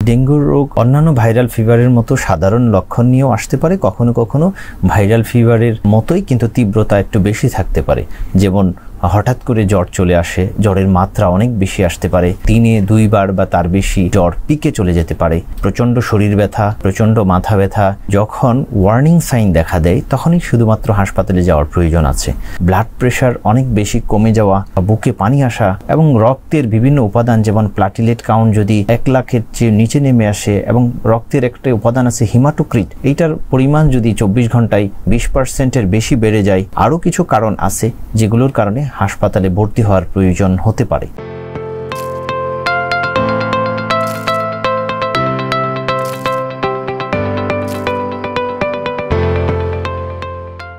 Dengue রোগ অন্যান্য viral ফিভারের মতো সাধারণ লক্ষণ নিয়েও আসতে পারে, কখনো কখনো ভাইরাল ফিভারের মতোই কিন্তু তীব্রতা একটু বেশি থাকতে পারে। যেমন হঠাৎ করে জ্বর চলে আসে, জ্বরের মাত্রা অনেক বেশি আসতে পারে, দিনে 2 বার বা তার বেশি জ্বর পিকে চলে যেতে পারে, প্রচণ্ড শরীর ব্যথা, প্রচণ্ড মাথা ব্যথা। যখন ওয়ার্নিং সাইন দেখা দেয় তখনই শুধুমাত্র হাসপাতালে যাওয়ার প্রয়োজন আছে। ব্লাড প্রেশার অনেক বেশি কমে যাওয়া, বুকে পানি আসা এবং রক্তের বিভিন্ন উপাদান যেমন প্লাটিলেট কাউন্ট যদি 1 লাখের চেয়ে নিচে নেমে আসে এবং রক্তের একটা উপাদান আছে হিমাটোক্রিট, এইটার পরিমাণ যদি 24 ঘন্টায় 20%-এর বেশি বেড়ে যায়। আরও কিছু কারণ আছে যেগুলোর কারণে হাসপাতালে ভর্তি হওয়ার প্রয়োজন হতে পারে।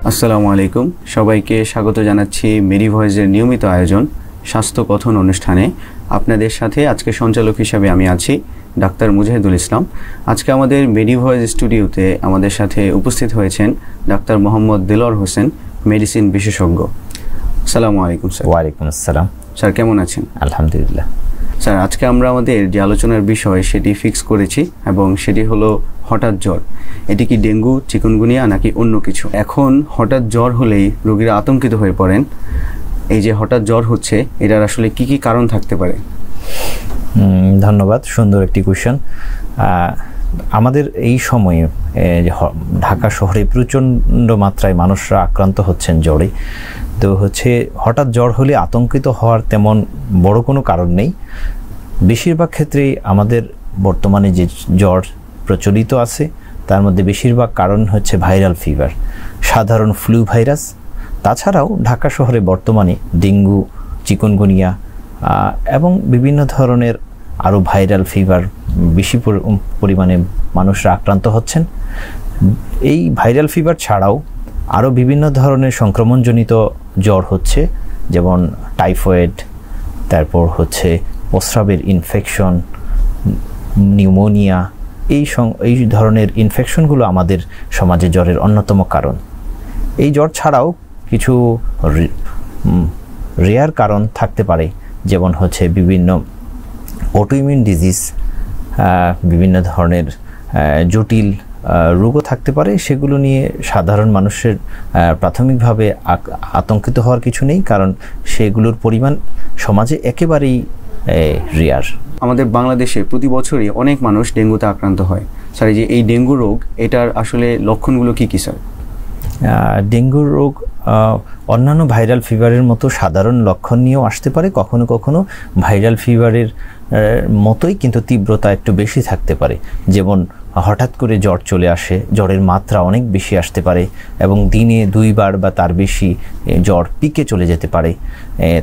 আসসালামু আলাইকুম, সবাইকে স্বাগত জানাচ্ছি মেরি ভয়েসের নিয়মিত আয়োজন স্বাস্থ্য কথন অনুষ্ঠানে। আপনাদের সাথে আজকে সঞ্চালক হিসাবে আমি আছি ডাক্তার মুজাহিদুল ইসলাম। আজকে আমাদের মেরি ভয়েস স্টুডিওতে আমাদের সাথে উপস্থিত হয়েছেন ডাক্তার মোহাম্মদ দেলোয়ার হোসেন, মেডিসিন বিশেষজ্ঞ। আসসালামু আলাইকুম স্যার। ওয়ালাইকুম আসসালাম। স্যার কেমন আছেন? আলহামদুলিল্লাহ। স্যার আজকে আমরা আমাদের যে আলোচনার বিষয় সেটি ফিক্স করেছি এবং সেটি হলো হঠাৎ জ্বর। এটি কি ডেঙ্গু, চিকুনগুনিয়া নাকি অন্য কিছু? এখন হঠাৎ জ্বর হলেই রোগীরা আতঙ্কিত হয়ে পড়েন। এই যে হঠাৎ জ্বর হচ্ছে, এটার আসলে কি কি কারণ থাকতে পারে? ধন্যবাদ, সুন্দর একটি কোয়েশ্চেন। আমাদের এই সময়ে ঢাকা শহরে প্রচণ্ড মাত্রায় মানুষরা আক্রান্ত হচ্ছেন জ্বরে। তো হঠাৎ জ্বর হলে আতঙ্কিত হওয়ার তেমন বড় কোনো কারণ নেই। বেশিরভাগ ক্ষেত্রেই আমাদের বর্তমানে যে জ্বর প্রচলিত আছে তার মধ্যে বেশিরভাগ কারণ হচ্ছে ভাইরাল ফিভার, সাধারণ ফ্লু ভাইরাস। তাছাড়াও ঢাকা শহরে বর্তমানে ডেঙ্গু, চিকুনগুনিয়া এবং বিভিন্ন ধরনের আরও ভাইরাল ফিভার বেশি পরিমাণে মানুষরা আক্রান্ত হচ্ছেন। এই ভাইরাল ফিভার ছাড়াও আরও বিভিন্ন ধরনের সংক্রমণজনিত জ্বর হচ্ছে, যেমন টাইফয়েড, তারপর প্রস্রাবের ইনফেকশন, নিউমোনিয়া। এই ধরনের ইনফেকশনগুলো আমাদের সমাজে জ্বরের অন্যতম কারণ। এই জ্বর ছাড়াও কিছু রেয়ার কারণ থাকতে পারে, যেমন বিভিন্ন অটোইমিউন ডিজিজ, বিভিন্ন ধরনের জটিল রোগও থাকতে পারে। সেগুলো নিয়ে সাধারণ মানুষের প্রাথমিকভাবে আতঙ্কিত হওয়ার কিছু নেই, কারণ সেগুলোর পরিমাণ সমাজে একেবারেই রেয়ার। আমাদের বাংলাদেশে প্রতি বছরই অনেক মানুষ ডেঙ্গুতে আক্রান্ত হয়। স্যার এই ডেঙ্গু রোগ, এটার আসলে লক্ষণগুলো কি কি স্যার? ডেঙ্গু রোগ অন্যান্য ভাইরাল ফিভারের মতো সাধারণ লক্ষণ নিয়েও আসতে পারে, কখনো কখনো ভাইরাল ফিভারের মতোই কিন্তু তীব্রতা একটু বেশি থাকতে পারে। যেমন হঠাৎ করে জ্বর চলে আসে, জ্বরের মাত্রা অনেক বেশি আসতে পারে এবং দিনে 2 বার বা তার বেশি জ্বর পিকে চলে যেতে পারে।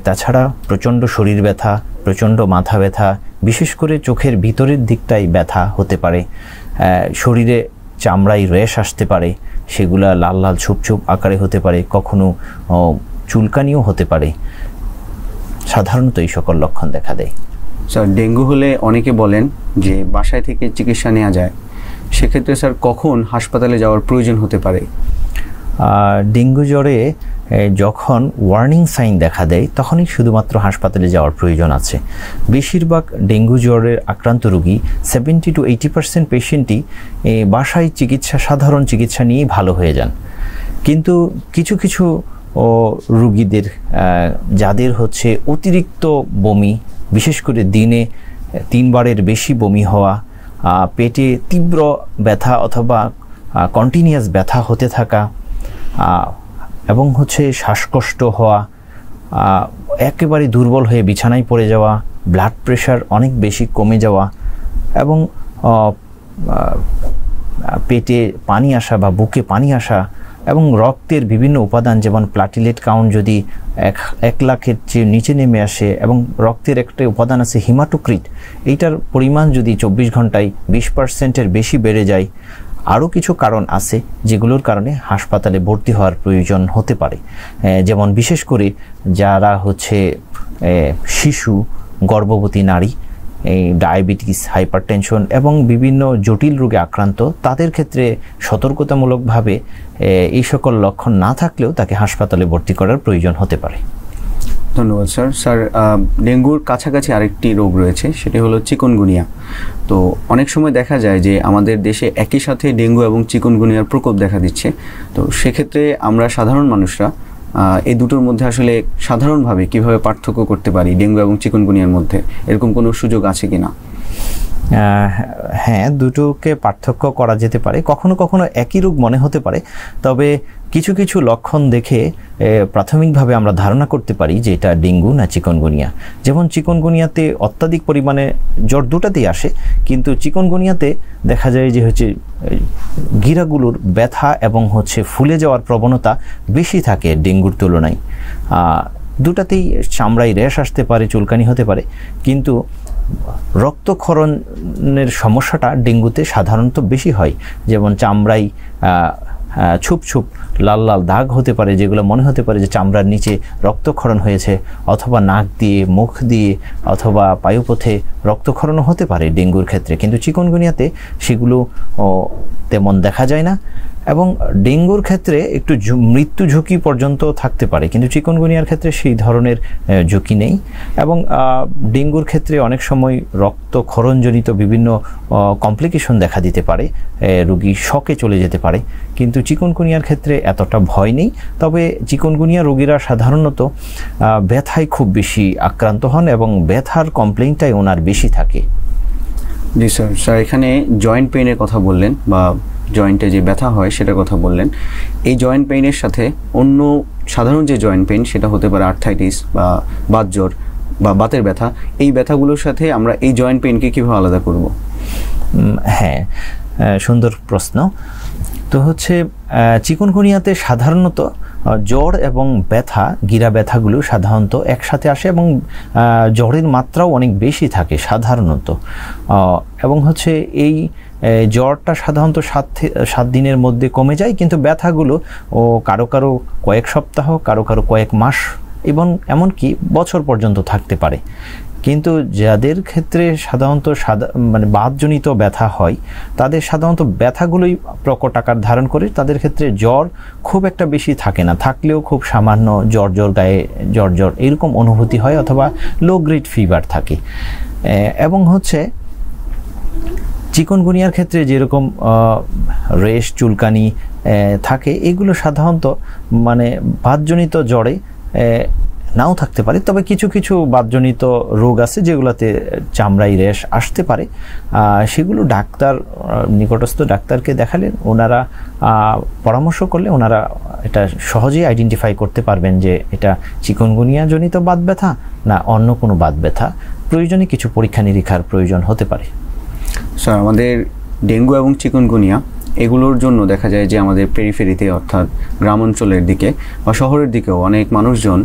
তাছাড়া প্রচণ্ড শরীর ব্যথা, প্রচণ্ড মাথা ব্যথা, বিশেষ করে চোখের ভিতরের দিকটাই ব্যথা হতে পারে। শরীরে চামড়ায় র্যাশ আসতে পারে, সেগুলা লাল লাল ছোপ ছোপ আকারে হতে পারে, কখনো চুলকানিও হতে পারে। সাধারণত এই সকল লক্ষণ দেখা দেয়। স্যার ডেঙ্গু হলে অনেকে বলেন যে বাসায় থেকে চিকিৎসা নেওয়া যায়, সেক্ষেত্রে স্যার কখন হাসপাতালে যাওয়ার প্রয়োজন হতে পারে? ডেঙ্গু জ্বরে যখন ওয়ার্নিং সাইন দেখা দেয় তখনই শুধুমাত্র হাসপাতালে যাওয়ার প্রয়োজন আছে। বেশিরভাগ ডেঙ্গু জ্বরের আক্রান্ত রোগী 70 to 80% পেশেন্টই বাসায় সাধারণ চিকিৎসা নিয়েই ভালো হয়ে যান। কিন্তু কিছু কিছু রোগীদের যাদের অতিরিক্ত বমি, বিশেষ করে দিনে 3 বারের বেশি বমি হওয়া, পেটে তীব্র ব্যথা অথবা কন্টিনিউয়াস ব্যথা হতে থাকা এবং শ্বাসকষ্ট হওয়া, একেবারে দুর্বল হয়ে বিছানায় পড়ে যাওয়া, ব্লাড প্রেশার অনেক বেশি কমে যাওয়া এবং পেটে পানি আসা বা বুকে পানি আসা এবং রক্তের বিভিন্ন উপাদান যেমন প্লাটিলেট কাউন্ট যদি 1 লাখের চেয়ে নিচে নেমে আসে এবং রক্তের একটা উপাদান আছে হিমাটোক্রিট, এইটার পরিমাণ যদি 24 ঘন্টায় 20%-এর বেশি বেড়ে যায়। আরও কিছু কারণ আছে যেগুলোর কারণে হাসপাতালে ভর্তি হওয়ার প্রয়োজন হতে পারে, যেমন বিশেষ করে যারা শিশু, গর্ভবতী নারী, ডায়াবেটিস, হাইপারটেনশন এবং বিভিন্ন জটিল রোগে আক্রান্ত, তাদের ক্ষেত্রে সতর্কতামূলকভাবে এই সকল লক্ষণ না থাকলেও তাকে হাসপাতালে ভর্তি করার প্রয়োজন হতে পারে। ধন্যবাদ স্যার। স্যার, ডেঙ্গুর কাছাকাছি আরেকটি রোগ রয়েছে, সেটি হলো চিকুনগুনিয়া। তো অনেক সময় দেখা যায় যে আমাদের দেশে একই সাথে ডেঙ্গু এবং চিকুনগুনিয়ার প্রকোপ দেখা দিচ্ছে। তো সেক্ষেত্রে আমরা সাধারণ মানুষরা এই দুটোর মধ্যে আসলে সাধারণভাবে কিভাবে পার্থক্য করতে পারি ডেঙ্গু এবং চিকুনগুনিয়ার মধ্যে, এরকম কোনো সুযোগ আছে কিনা? হ্যাঁ, দুটোকে পার্থক্য করা যেতে পারে। কখনো কখনো একই রোগ মনে হতে পারে, তবে কিছু কিছু লক্ষণ দেখে প্রাথমিকভাবে আমরা ধারণা করতে পারি যে এটা ডেঙ্গু না চিকুনগুনিয়া। যেমন চিকুনগুনিয়াতে অত্যাধিক পরিমাণে জ্বর দুটাতেই আসে, কিন্তু চিকুনগুনিয়াতে দেখা যায় যে হচ্ছে গিরাগুলোর ব্যথা এবং ফুলে যাওয়ার প্রবণতা বেশি থাকে ডেঙ্গুর তুলনায়। দুটাতেই চামড়ায় র্যাশ আসতে পারে, চুলকানি হতে পারে, কিন্তু রক্তক্ষরণের সমস্যাটা ডেঙ্গুতে সাধারণত বেশি হয়। যেমন চামড়ায় ছুপ ছুপ লাল লাল দাগ হতে পারে, যেগুলো মনে হতে পারে যে চামড়ার নিচে রক্তক্ষরণ হয়েছে, অথবা নাক দিয়ে, মুখ দিয়ে, অথবা পায়ুপথে রক্তক্ষরণও হতে পারে ডেঙ্গুর ক্ষেত্রে। কিন্তু চিকুনগুনিয়াতে সেগুলো তেমন দেখা যায় না, এবং ডেঙ্গুর ক্ষেত্রে একটু মৃত্যু ঝুঁকি পর্যন্ত থাকতে পারে, কিন্তু চিকুনগুনিয়ার ক্ষেত্রে সেই ধরনের ঝুঁকি নেই। এবং ডেঙ্গুর ক্ষেত্রে অনেক সময় রক্তক্ষরণজনিত বিভিন্ন কমপ্লিকেশন দেখা দিতে পারে, রোগী শকে চলে যেতে পারে, কিন্তু চিকুনগুনিয়ার ক্ষেত্রে এতটা ভয় নেই। তবে চিকুনগুনিয়া রোগীরা সাধারণত ব্যথায় খুব বেশি আক্রান্ত হন এবং ব্যথার কমপ্লেইনটাই ওনার বেশি থাকে। জি স্যার। স্যার, এখানে জয়েন্ট পেইনের কথা বললেন, বা জয়েন্টে যে ব্যথা হয় সেটার কথা বললেন। এই জয়েন্ট পেইনের সাথে অন্য সাধারণ যে জয়েন্ট পেইন, সেটা হতে পারে আর্থাইটিস বা বাতজ্বর বা বাতের ব্যথা, এই ব্যথাগুলোর সাথে আমরা এই জয়েন্ট পেইনকে কীভাবে আলাদা করব? হ্যাঁ, সুন্দর প্রশ্ন। তো চিকুনগুনিয়াতে সাধারণত জ্বর এবং ব্যথা, গিরা ব্যথাগুলো সাধারণত একসাথে আসে, এবং জ্বরের মাত্রাও অনেক বেশি থাকে সাধারণত। এবং এই জ্বরটা সাধারণত 7 দিনের মধ্যে কমে যায়, কিন্তু ব্যথাগুলো কারো কারো কয়েক সপ্তাহ, কারো কারো কয়েক মাস এবং এমনকি বছর পর্যন্ত থাকতে পারে। কিন্তু যাদের ক্ষেত্রে সাধারণত বাতজনিত ব্যথা হয়, তাদের সাধারণত ব্যথাগুলোই প্রকট আকার ধারণ করে। তাদের ক্ষেত্রে জ্বর খুব একটা বেশি থাকে না, থাকলেও খুব সামান্য জ্বর জ্বর, গায়ে জ্বর জ্বর এরকম অনুভূতি হয়, অথবা লো গ্রেড ফিভার থাকে। এবং চিকুনগুনিয়ার ক্ষেত্রে যেরকম রেশ, চুলকানি থাকে, এগুলো সাধারণত বাতজনিত জ্বরে নাও থাকতে পারে। তবে কিছু কিছু বাতজনিত রোগ আছে যেগুলোতে চামড়ায় রেশ আসতে পারে, সেগুলো নিকটস্থ ডাক্তারকে দেখালে ওনারা পরামর্শ করলে ওনারা এটা সহজেই আইডেন্টিফাই করতে পারবেন যে এটা চিকুনগুনিয়া জনিত বাত ব্যথা না অন্য কোনো বাত ব্যথা। প্রয়োজনে কিছু পরীক্ষা নিরীক্ষার প্রয়োজন হতে পারে। স্যার, আমাদের ডেঙ্গু এবং চিকুনগুনিয়া এগুলোর জন্য দেখা যায় যে আমাদের পেরিফেরিতে, অর্থাৎ গ্রাম অঞ্চলের দিকে বা শহরের দিকেও অনেক মানুষজন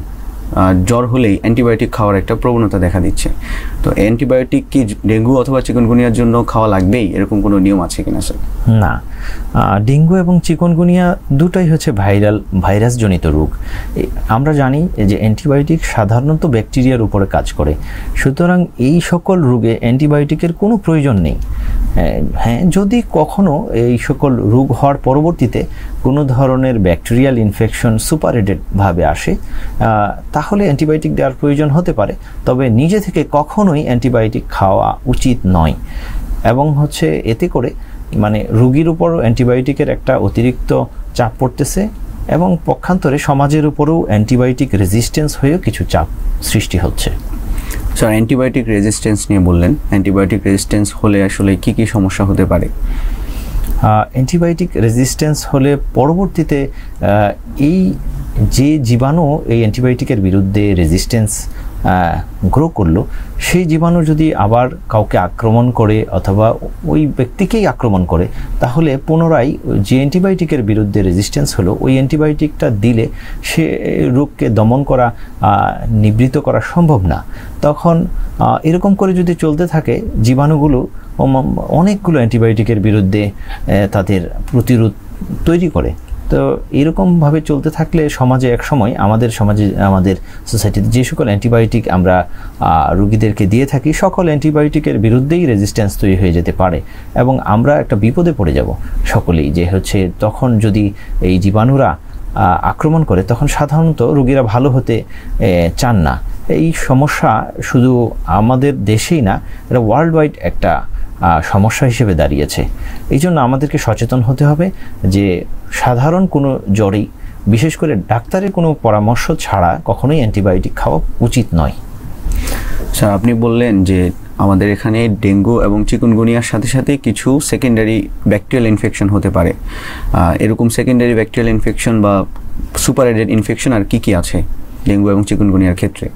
জ্বর হলেই অ্যান্টিবায়োটিক খাওয়ার একটা প্রবণতা দেখা দিচ্ছে। তো অ্যান্টিবায়োটিক কি ডেঙ্গু অথবা চিকুনগুনিয়ার জন্য খাওয়া লাগবেই, এরকম কোনো নিয়ম আছে কিনা স্যার? না, ডেঙ্গু এবং চিকুনগুনিয়া দুটাই ভাইরাসজনিত রোগ। আমরা জানি যে অ্যান্টিবায়োটিক সাধারণত ব্যাকটেরিয়ার উপরে কাজ করে, সুতরাং এই সকল রোগে অ্যান্টিবায়োটিকের কোনো প্রয়োজন নেই। হ্যাঁ, যদি কখনো এই সকল রোগ হওয়ার পরবর্তীতে কোনো ধরনের ব্যাকটেরিয়াল ইনফেকশন সুপারএডেডভাবে আসে, তাহলে অ্যান্টিবায়োটিক দেওয়ার প্রয়োজন হতে পারে। তবে নিজে থেকে কখনোই অ্যান্টিবায়োটিক খাওয়া উচিত নয়। এবং এতে করে রোগীর উপর অ্যান্টিবায়োটিকের একটা অতিরিক্ত চাপ পড়তেছে, এবং পক্ষান্তরে সমাজের উপরেও অ্যান্টিবায়োটিক রেজিস্ট্যান্স হয়েও কিছু চাপ সৃষ্টি হচ্ছে। স্যার, অ্যান্টিবায়োটিক রেজিস্ট্যান্স নিয়ে বললেন, অ্যান্টিবায়োটিক রেজিস্ট্যান্স হলে আসলে কি কি সমস্যা হতে পারে? অ্যান্টিবায়োটিক রেজিস্ট্যান্স হলে পরবর্তীতে এই যে জীবাণু এই অ্যান্টিবায়োটিকের বিরুদ্ধে রেজিস্ট্যান্স গ্রো করলো, সেই জীবাণু যদি আবার কাউকে আক্রমণ করে অথবা ওই ব্যক্তিকেই আক্রমণ করে, তাহলে পুনরায় যে অ্যান্টিবায়োটিকের বিরুদ্ধে রেজিস্ট্যান্স হলো, ওই অ্যান্টিবায়োটিকটা দিলে সে রোগকে দমন করা, নিবৃত্ত করা সম্ভব না। তখন এরকম করে যদি চলতে থাকে, জীবাণুগুলো অনেকগুলো অ্যান্টিবায়োটিকের বিরুদ্ধে তাদের প্রতিরোধ তৈরি করে। তো এরকমভাবে চলতে থাকলে সমাজে একসময় আমাদের সোসাইটিতে যে সকল অ্যান্টিবায়োটিক আমরা রোগীদেরকে দিয়ে থাকি, সকল অ্যান্টিবায়োটিকের বিরুদ্ধেই রেজিস্ট্যান্স তৈরি হয়ে যেতে পারে, এবং আমরা একটা বিপদে পড়ে যাব সকলেই। যে তখন যদি এই জীবাণুরা আক্রমণ করে তখন সাধারণত রোগীরা ভালো হতে চান না। এই সমস্যা শুধু আমাদের দেশেই না, এটা ওয়ার্ল্ড ওয়াইড একটা সমস্যা হিসেবে দাঁড়িয়েছে। এই জন্য আমাদেরকে সচেতন হতে হবে যে সাধারণ কোনো জ্বরেই, বিশেষ করে ডাক্তারের কোনো পরামর্শ ছাড়া কখনোই অ্যান্টিবায়োটিক খাওয়া উচিত নয়। স্যার, আপনি বললেন যে আমাদের এখানে ডেঙ্গু এবং চিকুনগুনিয়ার সাথে সাথে কিছু সেকেন্ডারি ব্যাকটেরিয়াল ইনফেকশন হতে পারে। এরকম সেকেন্ডারি ব্যাকটেরিয়াল ইনফেকশন বা সুপারএডেড ইনফেকশন আর কি আছে ডেঙ্গু এবং চিকুনগুনিয়ার ক্ষেত্রে?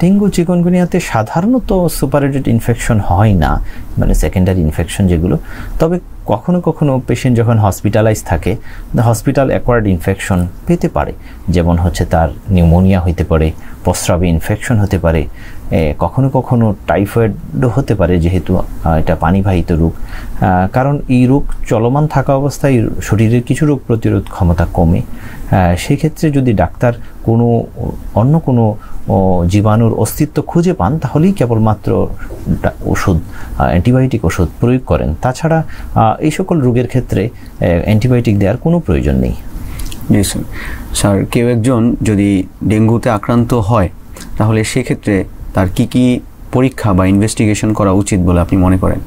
ডেঙ্গু চিকুনগুনিয়াতে সাধারণত সুপারএডেড ইনফেকশন হয় না, মানে সেকেন্ডারি ইনফেকশন যেগুলো। তবে কখনো কখনো পেশেন্ট যখন হসপিটালাইজ থাকে, হসপিটাল অ্যাকোয়ার্ড ইনফেকশন পেতে পারে, যেমন হচ্ছে তার নিউমোনিয়া হতে পারে, প্রস্রাবে ইনফেকশন হতে পারে, কখনো কখনো টাইফয়েডও হতে পারে, যেহেতু এটা পানিবাহিত রোগ। কারণ এই রোগ চলমান থাকা অবস্থায় শরীরের কিছু রোগ প্রতিরোধ ক্ষমতা কমে। সেক্ষেত্রে যদি ডাক্তার অন্য কোনো জীবাণুর অস্তিত্ব খুঁজে পান, তাহলেই কেবলমাত্র ওষুধ, অ্যান্টিবায়োটিক ওষুধ প্রয়োগ করেন। তাছাড়া এই সকল রোগের ক্ষেত্রে অ্যান্টিবায়োটিক দেওয়ার কোনো প্রয়োজন নেই। জি স্যার। স্যার, কেউ একজন যদি ডেঙ্গুতে আক্রান্ত হয়, তাহলে সেক্ষেত্রে তার কি কি পরীক্ষা বা ইনভেস্টিগেশন করা উচিত বলে আপনি মনে করেন?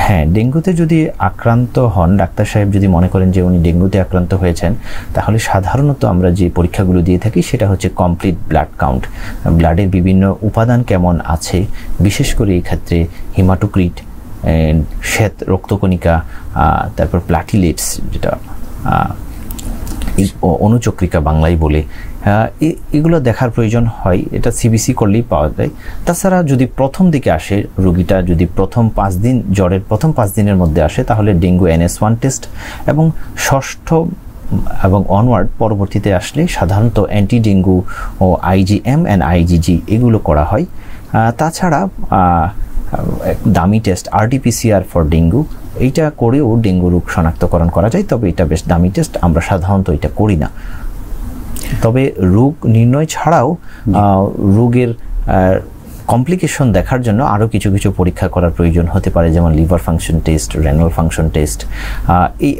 হ্যাঁ, ডেঙ্গুতে যদি আক্রান্ত হন, ডাক্তার সাহেব যদি মনে করেন যে উনি ডেঙ্গুতে আক্রান্ত হয়েছেন, তাহলে সাধারণত আমরা যে পরীক্ষাগুলো দিয়ে থাকি সেটা হচ্ছে কমপ্লিট ব্লাড কাউন্ট। ব্লাডের বিভিন্ন উপাদান কেমন আছে, বিশেষ করে এই ক্ষেত্রে হিমাটোক্রিট, শ্বেত রক্তকণিকা, তারপর প্লাটিলেটস, যেটা অনুচক্রিকা বাংলায় বলে, এগুলো দেখার প্রয়োজন হয়। এটা সিবিসি করলেই পাওয়া যায়। তাছাড়া যদি প্রথম দিকে আসে, রোগীটা যদি জ্বরের প্রথম 5 দিনের মধ্যে আসে, তাহলে ডেঙ্গু NS1 টেস্ট, এবং ষষ্ঠ এবং অনওয়ার্ড পরবর্তীতে আসলে সাধারণত অ্যান্টি ডেঙ্গু ও IgM and IgG এগুলো করা হয়। তাছাড়া দামি টেস্ট RT-PCR ফর ডেঙ্গু, এইটা করেও ডেঙ্গু রোগ শনাক্তকরণ করা যায়। তবে এটা বেশ দামি টেস্ট, আমরা সাধারণত এটা করি না। তবে রোগ নির্ণয় ছাড়াও রোগের কমপ্লিকেশন দেখার জন্য আরও কিছু কিছু পরীক্ষা করার প্রয়োজন হতে পারে, যেমন liver function test, renal function test, এই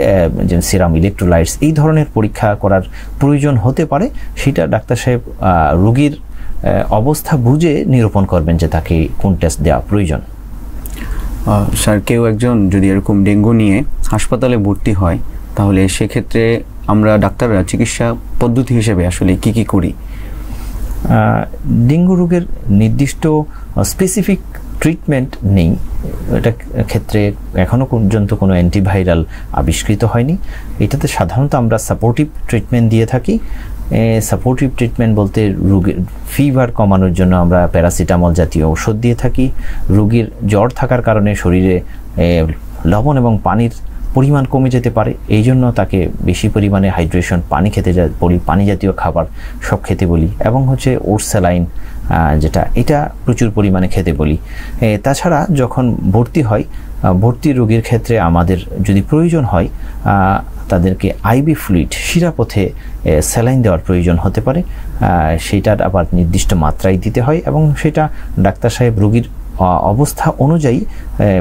যেমন সিরাম ইলেকট্রোলাইটস, এই ধরনের পরীক্ষা করার প্রয়োজন হতে পারে। সেটা ডাক্তার সাহেব রোগীর অবস্থা বুঝে নিরূপণ করবেন যে তাকে কোন টেস্ট দেওয়া প্রয়োজন। স্যার, কেউ একজন যদি এরকম ডেঙ্গু নিয়ে হাসপাতালে ভর্তি হয়, তাহলে সেক্ষেত্রে আমরা ডাক্তাররা চিকিৎসা পদ্ধতি হিসেবে আসলে কি কি করি? ডেঙ্গু রোগের নির্দিষ্ট স্পেসিফিক ট্রিটমেন্ট নেই। এটা ক্ষেত্রে এখনও পর্যন্ত কোনো অ্যান্টিভাইরাল আবিষ্কৃত হয়নি। এটাতে সাধারণত আমরা সাপোর্টিভ ট্রিটমেন্ট দিয়ে থাকি। সাপোর্টিভ ট্রিটমেন্ট বলতে রোগীর ফিভার কমানোর জন্য আমরা প্যারাসিটামল জাতীয় ওষুধ দিয়ে থাকি। রোগীর জ্বর থাকার কারণে শরীরে লবণ এবং পানির পরিমাণ কমে যেতে পারে, এই জন্য তাকে বেশি পরিমাণে হাইড্রেশন, পানি খেতে বলি, পানি জাতীয় খাবার সব খেতে বলি, এবং হচ্ছে ওটস স্যালাইন, এটা প্রচুর পরিমাণে খেতে বলি। তাছাড়া যখন ভর্তি রোগীর ক্ষেত্রে আমাদের যদি প্রয়োজন হয়, তাদেরকে আইভি ফ্লুইড, শিরাপথে স্যালাইন দেওয়ার প্রয়োজন হতে পারে। সেটার আবার নির্দিষ্ট মাত্রায় দিতে হয়, এবং সেটা ডাক্তার সাহেব রোগীর অবস্থা অনুযায়ী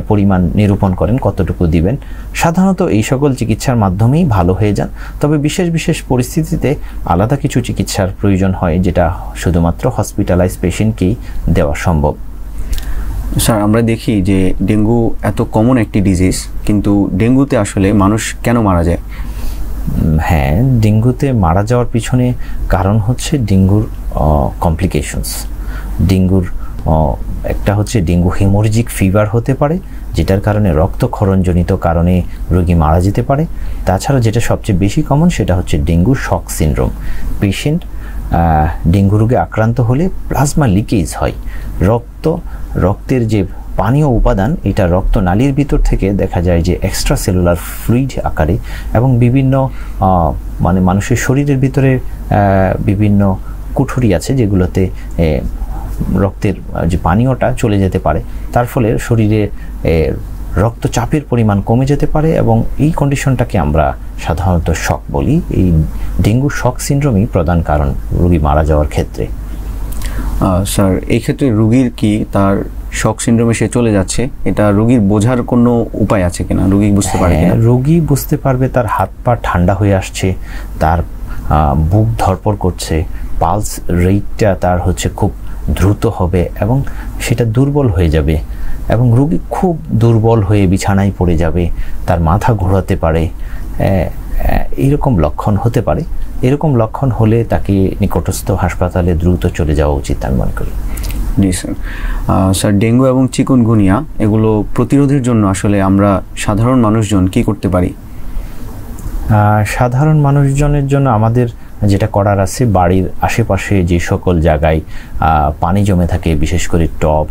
পরিমাণ নিরূপণ করেন কতটুকু দিবেন। সাধারণত এই সকল চিকিৎসার মাধ্যমেই ভালো হয়ে যান। তবে বিশেষ বিশেষ পরিস্থিতিতে আলাদা কিছু চিকিৎসার প্রয়োজন হয়, যেটা শুধুমাত্র হসপিটালাইজ পেশেন্টকেই দেওয়া সম্ভব। স্যার, আমরা দেখি যে ডেঙ্গু এত কমন একটি ডিজিজ, কিন্তু ডেঙ্গুতে আসলে মানুষ কেন মারা যায়? হ্যাঁ, ডেঙ্গুতে মারা যাওয়ার পিছনে কারণ হচ্ছে ডেঙ্গুর কমপ্লিকেশনস। ডেঙ্গুর একটা হচ্ছে ডেঙ্গু হেমোরেজিক ফিভার হতে পারে, যেটার কারণে রক্তক্ষরণজনিত কারণে রোগী মারা যেতে পারে। তাছাড়া যেটা সবচেয়ে বেশি কমন, সেটা হচ্ছে dengue shock syndrome. Patient dengue রোগে আক্রান্ত হলে প্লাজমা লিকেজ হয়। রক্তের যে পানীয় উপাদান, এটা রক্তনালীর ভিতর থেকে দেখা যায় যে এক্সট্রা সেলুলার ফ্লুইড আকারে, এবং বিভিন্ন মানুষের শরীরের ভিতরে বিভিন্ন কুঠুরি আছে যেগুলোতে রক্তের যে পানীয়টা চলে যেতে পারে। তার ফলে শরীরে রক্তচাপের পরিমাণ কমে যেতে পারে, এবং এই কন্ডিশনটাকে আমরা সাধারণত শক বলি। এই ডেঙ্গু শক সিনড্রোমই প্রধান কারণ রোগী মারা যাওয়ার ক্ষেত্রে। স্যার, এই ক্ষেত্রে রোগীর কি তার শক সিনড্রোমে সে চলে যাচ্ছে, এটা রোগীর বোঝার কোনো উপায় আছে কিনা? রোগী বুঝতে পারে কিনা? রোগী বুঝতে পারবে, তার হাত পা ঠান্ডা হয়ে আসছে, তার বুক ধড়ফড় করছে, পালস রেটটা তার হচ্ছে খুব দ্রুত হবে এবং সেটা দুর্বল হয়ে যাবে এবং রোগী খুব দুর্বল হয়ে বিছানায় পড়ে যাবে, তার মাথা ঘোরাতে পারে, এইরকম লক্ষণ হতে পারে। এরকম লক্ষণ হলে তাকে নিকটস্থ হাসপাতালে দ্রুত চলে যাওয়া উচিত আমি মনে করি। জি স্যার। স্যার, ডেঙ্গু এবং চিকুনগুনিয়া এগুলো প্রতিরোধের জন্য আসলে আমরা সাধারণ মানুষজন কি করতে পারি? সাধারণ মানুষজনের জন্য আমাদের যেটা করার আছে, বাড়ির আশেপাশে যে সকল জায়গায় পানি জমে থাকে, বিশেষ করে টব,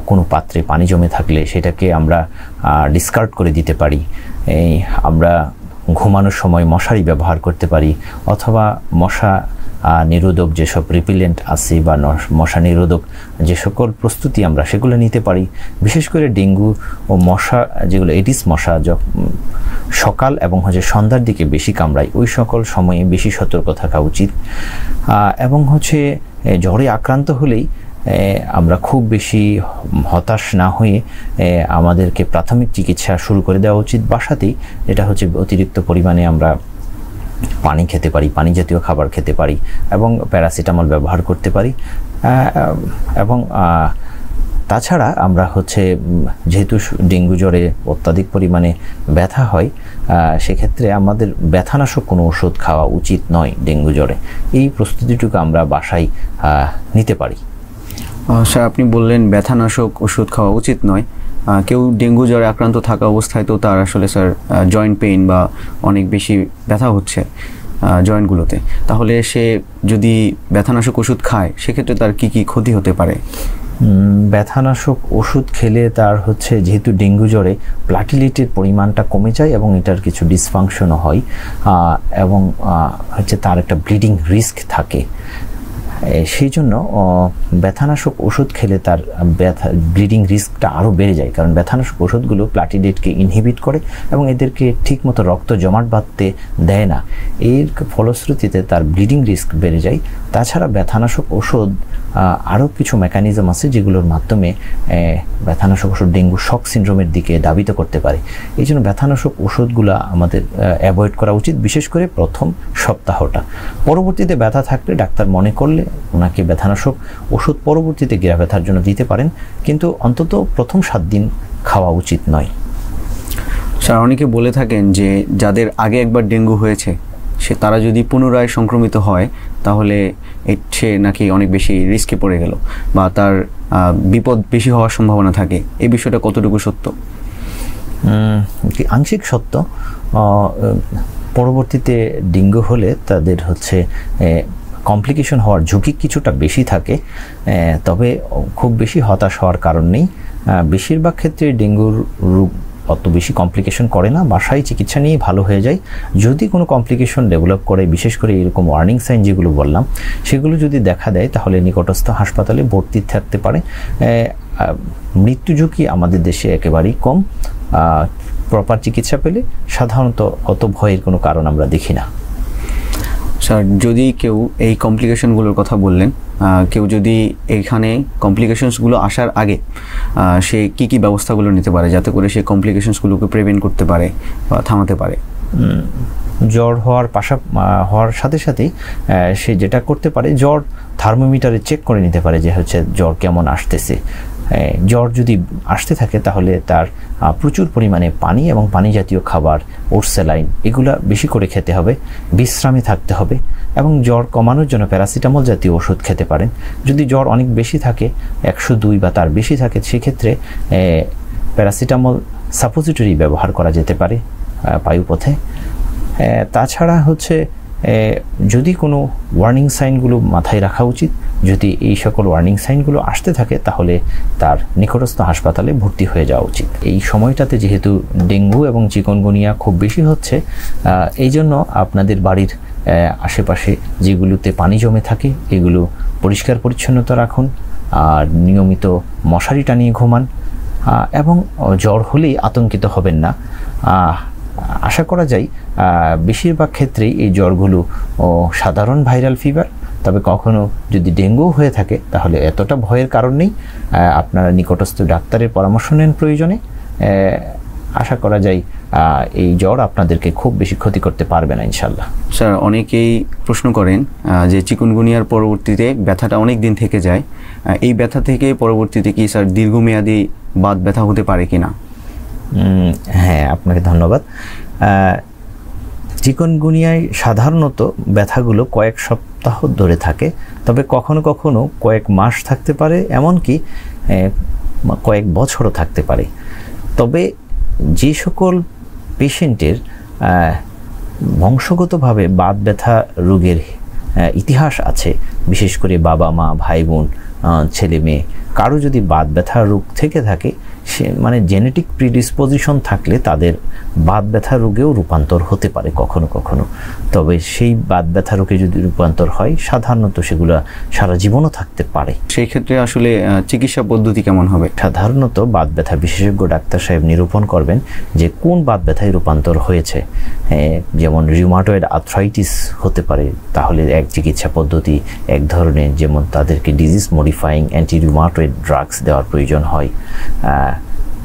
কোনো পাত্রে পানি জমে থাকলে সেটাকে আমরা ডিসকার্ড করে দিতে পারি। আমরা ঘুমানোর সময় মশারি ব্যবহার করতে পারি, অথবা মশা নিরোধক যেসব রিপিলেন্ট আছে বা মশা নিরোধক যে সকল প্রস্তুতি আমরা সেগুলো নিতে পারি। বিশেষ করে ডেঙ্গু ও মশা যেগুলো এডিস মশা সকাল এবং সন্ধ্যার দিকে বেশি কামড়ায়, ওই সকল সময়ে বেশি সতর্ক থাকা উচিত। এবং জ্বরে আক্রান্ত হলেই আমরা খুব বেশি হতাশ না হয়ে আমাদেরকে প্রাথমিক চিকিৎসা শুরু করে দেওয়া উচিত বাসাতেই। যেটা অতিরিক্ত পরিমাণে আমরা পানি খেতে পারি, পানি জাতীয় খাবার খেতে পারি এবং প্যারাসিটামল ব্যবহার করতে পারি। এবং তাছাড়া আমরা যেহেতু ডেঙ্গু জ্বরে অত্যাধিক পরিমাণে ব্যথা হয়, সেক্ষেত্রে আমাদের ব্যথানাশক কোনো ওষুধ খাওয়া উচিত নয় ডেঙ্গু জ্বরে। এই প্রস্তুতিটুকু আমরা বাসায় নিতে পারি। স্যার, আপনি বললেন ব্যথানাশক ওষুধ খাওয়া উচিত নয়। কেউ ডেঙ্গু জ্বরে আক্রান্ত থাকা অবস্থায় তো তার আসলে স্যার জয়েন্ট পেইন বা অনেক বেশি ব্যথা হচ্ছে জয়েন্টগুলোতে, তাহলে সে যদি ব্যথানাশক ওষুধ খায় সেক্ষেত্রে তার কি কি ক্ষতি হতে পারে? ব্যথানাশক ওষুধ খেলে তার যেহেতু ডেঙ্গু জ্বরে প্লাটিলেটের পরিমাণটা কমে যায় এবং এটার কিছু ডিসফাংশনও হয় এবং তার একটা ব্লিডিং রিস্ক থাকে। সেই জন্য ব্যথানাশক ওষুধ খেলে তার ব্লিডিং রিস্কটা আরও বেড়ে যায়, কারণ ব্যথানাশক ওষুধগুলো প্লাটিলেটকে ইনহিবিট করে এবং এদেরকে ঠিকমতো রক্ত জমাট বাঁধতে দেয় না। এর ফলশ্রুতিতে তার ব্লিডিং রিস্ক বেড়ে যায়। তাছাড়া ব্যথানাশক ওষুধ আরও কিছু মেকানিজম আছে যেগুলোর মাধ্যমে ব্যথানাশক ওষুধ ডেঙ্গু শক সিনড্রোমের দিকে ধাবিত করতে পারে। এই জন্য ব্যথানাশক ওষুধগুলো আমাদের অ্যাভয়েড করা উচিত, বিশেষ করে প্রথম সপ্তাহটা। পরবর্তীতে ব্যথা থাকলে ডাক্তার মনে করলে ওনাকে ব্যথানাশক ওষুধ পরবর্তীতে গিরা ব্যথার জন্য দিতে পারেন, কিন্তু অন্তত প্রথম 7 দিন খাওয়া উচিত নয়। স্যার, অনেকে বলে থাকেন যে যাদের আগে একবার ডেঙ্গু হয়েছে তারা যদি পুনরায় সংক্রমিত হয় তাহলে সে নাকি অনেক বেশি রিস্কে পড়ে গেল বা তার বিপদ বেশি হওয়ার সম্ভাবনা থাকে। এই বিষয়টা কতটুকু সত্য? আংশিক সত্য। পরবর্তীতে ডেঙ্গু হলে তাদের কমপ্লিকেশন হওয়ার ঝুঁকি কিছুটা বেশি থাকে, তবে খুব বেশি হতাশ হওয়ার কারণ নেই। বেশিরভাগ ক্ষেত্রে ডেঙ্গুর রোগ অত বেশি কমপ্লিকেশন করে না, বাসায় চিকিৎসা নিয়ে ভালো হয়ে যায়। যদি কোনো কমপ্লিকেশন ডেভেলপ করে, বিশেষ করে এরকম ওয়ার্নিং সাইন যেগুলো বললাম সেগুলো যদি দেখা দেয়, তাহলে নিকটস্থ হাসপাতালে ভর্তি থাকতে পারে। মৃত্যু ঝুঁকি আমাদের দেশে একেবারেই কম। প্রপার চিকিৎসা পেলে সাধারণত অত ভয়ের কোনো কারণ আমরা দেখি না। স্যার, যদি কেউ এই কমপ্লিকেশনগুলোর কথা বললেন, কেউ যদি এইখানে কমপ্লিকেশনসগুলো আসার আগে সে কি কি ব্যবস্থাগুলো নিতে পারে যাতে করে সে কমপ্লিকেশনসগুলোকে প্রিভেন্ট করতে পারে বা থামাতে পারে? জ্বর হওয়ার সাথে সাথেই সে যেটা করতে পারে, জ্বর থার্মোমিটারে চেক করে নিতে পারে যে জ্বর কেমন আসতেছে। জ্বর যদি আসতে থাকে তাহলে তার প্রচুর পরিমাণে পানি এবং পানি জাতীয় খাবার, ওটস, স্যালাইন এগুলা বেশি করে খেতে হবে, বিশ্রামে থাকতে হবে এবং জ্বর কমানোর জন্য প্যারাসিটামল জাতীয় ওষুধ খেতে পারেন। যদি জ্বর অনেক বেশি থাকে, 102 বা তার বেশি থাকে, সেক্ষেত্রে প্যারাসিটামল সাপোজিটরি ব্যবহার করা যেতে পারে বায়ুপথে। তাছাড়া যদি কোনো ওয়ার্নিং সাইনগুলো মাথায় রাখা উচিত। যদি এই সকল ওয়ার্নিং সাইনগুলো আসতে থাকে তাহলে তার নিকটস্থ হাসপাতালে ভর্তি হয়ে যাওয়া উচিত। এই সময়টাতে যেহেতু ডেঙ্গু এবং চিকুনগুনিয়া খুব বেশি হচ্ছে, এই জন্য আপনাদের বাড়ির আশেপাশে যেগুলোতে পানি জমে থাকে এগুলো পরিষ্কার পরিচ্ছন্নতা রাখুন, আর নিয়মিত মশারি টানিয়ে ঘুমান এবং জ্বর হলেই আতঙ্কিত হবেন না। আশা করা যায় বেশিরভাগ ক্ষেত্রেই এই জ্বরগুলো সাধারণ ভাইরাল ফিভার, তবে কখনো যদি ডেঙ্গু হয়ে থাকে তাহলে এতটা ভয়ের কারণ নেই। আপনারা নিকটস্থ ডাক্তারের পরামর্শ নেন প্রয়োজনে। আশা করা যায় এই জ্বর আপনাদেরকে খুব বেশি ক্ষতি করতে পারবে না ইনশাল্লাহ। স্যার, অনেকেই প্রশ্ন করেন যে চিকুনগুনিয়ার পরবর্তীতে ব্যথাটা অনেক দিন থেকে যায়, এই ব্যথা থেকে পরবর্তীতে কি স্যার দীর্ঘমেয়াদী বাত ব্যথা হতে পারে কিনা? হ্যাঁ, আপনাকে ধন্যবাদ। চিকুনগুনিয়ায় সাধারণত ব্যথাগুলো কয়েক সপ্তাহ ধরে থাকে, তবে কখনো কখনো কয়েক মাস থাকতে পারে, এমনকি কয়েক বছরও থাকতে পারে। তবে যে সকল পেশেন্টের বংশগতভাবে বাত ব্যথা রোগের ইতিহাস আছে, বিশেষ করে বাবা মা, ভাই বোন, ছেলে মেয়ে, কারো যদি বাত ব্যথা রোগ থেকে থাকে, সে মানে জেনেটিক প্রিডিসপোজিশন থাকলে তাদের বাত ব্যথা রোগেও রূপান্তর হতে পারে কখনো কখনো। তবে সেই বাত ব্যথা রোগে যদি রূপান্তর হয়, সাধারণত সেগুলো সারা জীবনও থাকতে পারে। সেই ক্ষেত্রে আসলে চিকিৎসা পদ্ধতি কেমন হবে? সাধারণত বাত ব্যথা বিশেষজ্ঞ ডাক্তার সাহেব নিরূপণ করবেন যে কোন বাত ব্যথায় রূপান্তর হয়েছে। যেমন রিউমাটয়েড আর্থ্রাইটিস হতে পারে, তাহলে এক চিকিৎসা পদ্ধতি এক ধরনের, যেমন তাদেরকে disease modifying anti rheumatoid drugs দেওয়ার প্রয়োজন হয়।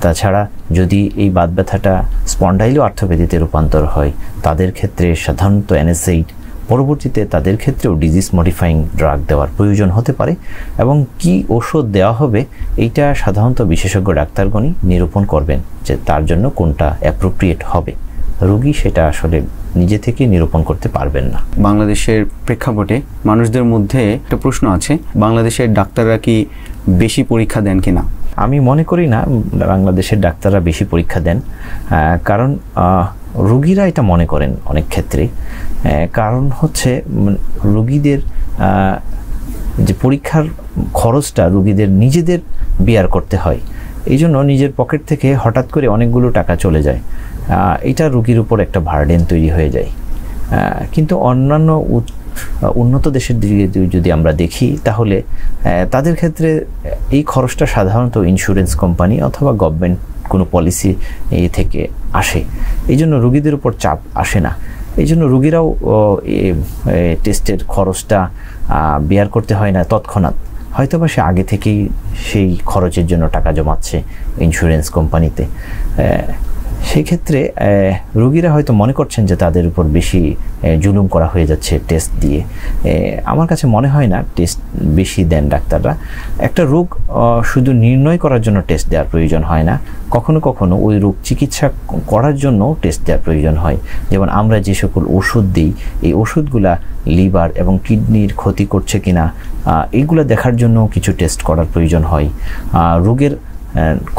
তাছাড়া যদি এই বাত ব্যথাটা স্পন্ডাইলো আর্থোপ্যাথিতে রূপান্তর হয়, তাদের ক্ষেত্রে সাধারণত NSAID, পরবর্তীতে তাদের ক্ষেত্রেও ডিজিজ মডিফাইং ড্রাগ দেওয়ার প্রয়োজন হতে পারে। এবং কি ওষুধ দেওয়া হবে, এইটা সাধারণত বিশেষজ্ঞ ডাক্তারগণই নিরূপণ করবেন যে তার জন্য কোনটা অ্যাপ্রোপ্রিয়েট হবে। রোগী সেটা আসলে নিজে থেকে নিরূপণ করতে পারবেন না। বাংলাদেশের প্রেক্ষাপটে মানুষদের মধ্যে একটা প্রশ্ন আছে, বাংলাদেশের ডাক্তাররা কি বেশি পরীক্ষা দেন কিনা? আমি মনে করি না বাংলাদেশের ডাক্তাররা বেশি পরীক্ষা দেন, কারণ রোগীরা এটা মনে করেন অনেক ক্ষেত্রে। কারণ হচ্ছে রোগীদের যে পরীক্ষার খরচটা রোগীদের নিজেদের বিয়ার করতে হয়, এই জন্য নিজের পকেট থেকে হঠাৎ করে অনেকগুলো টাকা চলে যায়, এটা রোগীর উপর একটা বার্ডেন তৈরি হয়ে যায়। কিন্তু অন্যান্য উন্নত দেশের দিকে যদি আমরা দেখি, তাহলে তাদের ক্ষেত্রে এই খরচটা সাধারণত ইন্স্যুরেন্স কোম্পানি অথবা গভর্নমেন্ট কোনো পলিসি থেকে আসে, এই জন্য রোগীদের উপর চাপ আসে না। এই জন্য রোগীরাও টেস্টের খরচটা বেয়ার করতে হয় না তৎক্ষণাৎ, হয়তোবা সে আগে থেকেই সেই খরচের জন্য টাকা জমাচ্ছে ইন্স্যুরেন্স কোম্পানিতে। সেই ক্ষেত্রে রোগীরা হয়তো মনে করছেন যে তাদের উপর বেশি জুলুম করা হয়ে যাচ্ছে টেস্ট দিয়ে। আমার কাছে মনে হয় না টেস্ট বেশি দেন ডাক্তাররা। একটা রোগ শুধু নির্ণয় করার জন্য টেস্ট দেওয়ার প্রয়োজন হয় না, কখনো কখনো ওই রোগ চিকিৎসা করার জন্য টেস্ট দেওয়ার প্রয়োজন হয়। যেমন আমরা যে সকল ওষুধ দিই, এই ওষুধগুলা লিভার এবং কিডনির ক্ষতি করছে কিনা এইগুলো দেখার জন্য কিছু টেস্ট করার প্রয়োজন হয়। রোগের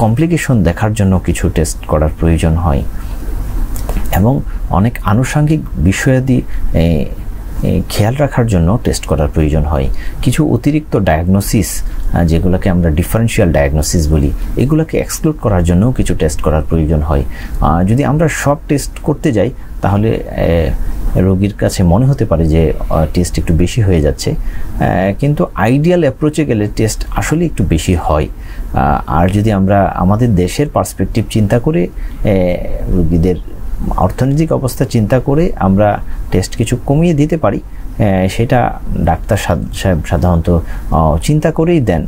কমপ্লিকেশন দেখার জন্য কিছু টেস্ট করার প্রয়োজন হয় এবং অনেক আনুষঙ্গিক বিষয়াদি খেয়াল রাখার জন্য টেস্ট করার প্রয়োজন হয়। কিছু অতিরিক্ত ডায়াগনোসিস, যেগুলোকে আমরা ডিফারেন্সিয়াল ডায়াগনোসিস বলি, এগুলোকে এক্সক্লুড করার জন্য কিছু টেস্ট করার প্রয়োজন হয়। যদি আমরা সব টেস্ট করতে যাই, তাহলে রোগীর কাছে মনে হতে পারে যে টেস্ট একটু বেশি হয়ে যাচ্ছে, কিন্তু আইডিয়াল অ্যাপ্রোচে গেলে টেস্ট আসলে একটু বেশি হয়। আর যদি আমরা আমাদের দেশের পার্সপেক্টিভ চিন্তা করে, রোগীদের অর্থনৈতিক অবস্থা চিন্তা করে আমরা টেস্ট কিছু কমিয়ে দিতে পারি, সেটা ডাক্তার সাহেব সাধারণত চিন্তা করেই দেন।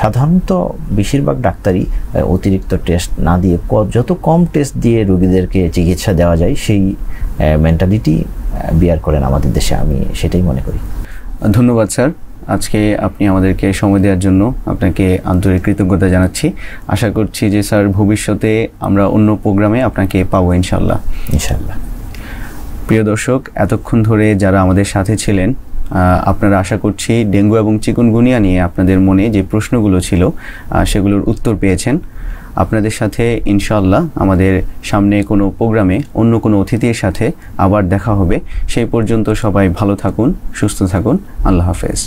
সাধারণত বেশিরভাগ ডাক্তারই অতিরিক্ত টেস্ট না দিয়ে যত কম টেস্ট দিয়ে রোগীদেরকে চিকিৎসা দেওয়া যায় সেই মেন্টালিটি বিয়ার করেন আমাদের দেশে, আমি সেটাই মনে করি। ধন্যবাদ স্যার, আজকে আপনি আমাদেরকে সময় দেওয়ার জন্য আপনাকে আন্তরিক কৃতজ্ঞতা জানাচ্ছি। আশা করছি যে স্যার ভবিষ্যতে আমরা অন্য প্রোগ্রামে আপনাকে পাবো ইনশাল্লাহ। ইনশাল্লাহ। প্রিয় দর্শক, এতক্ষণ ধরে যারা আমাদের সাথে ছিলেন, আপনারা আশা করছি ডেঙ্গু এবং চিকুনগুনিয়া নিয়ে আপনাদের মনে যে প্রশ্নগুলো ছিল সেগুলোর উত্তর পেয়েছেন। আপনাদের সাথে ইনশাআল্লাহ আমাদের সামনে কোনো প্রোগ্রামে অন্য কোনো অতিথির সাথে আবার দেখা হবে। সেই পর্যন্ত সবাই ভালো থাকুন, সুস্থ থাকুন। আল্লাহ হাফেজ।